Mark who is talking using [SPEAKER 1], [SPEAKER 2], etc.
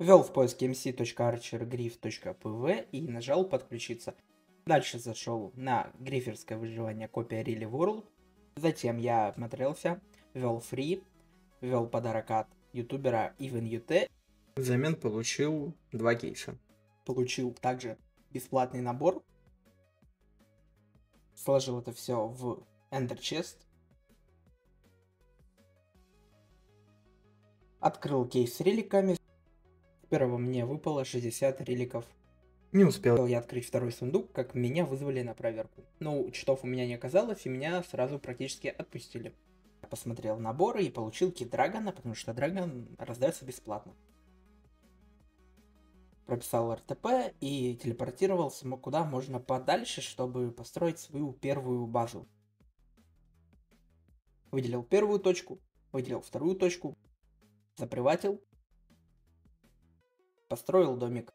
[SPEAKER 1] Ввел в поиск mc.archergriff.pv и нажал подключиться. Дальше зашел на гриферское выживание копия Really World. Затем я осмотрелся, ввел free, ввел подарок от ютубера EvenUT. Взамен получил 2 кейса. Получил также бесплатный набор. Сложил это все в Ender Chest. Открыл кейс с реликами. С первого мне выпало 60 реликов. Не успел я открыть второй сундук, как меня вызвали на проверку. Но читов у меня не оказалось, и меня сразу практически отпустили. Я посмотрел наборы и получил кит Драгона, потому что Драгон раздается бесплатно. Прописал РТП и телепортировался куда можно подальше, чтобы построить свою первую базу. Выделил первую точку, выделил вторую точку, заприватил, построил домик.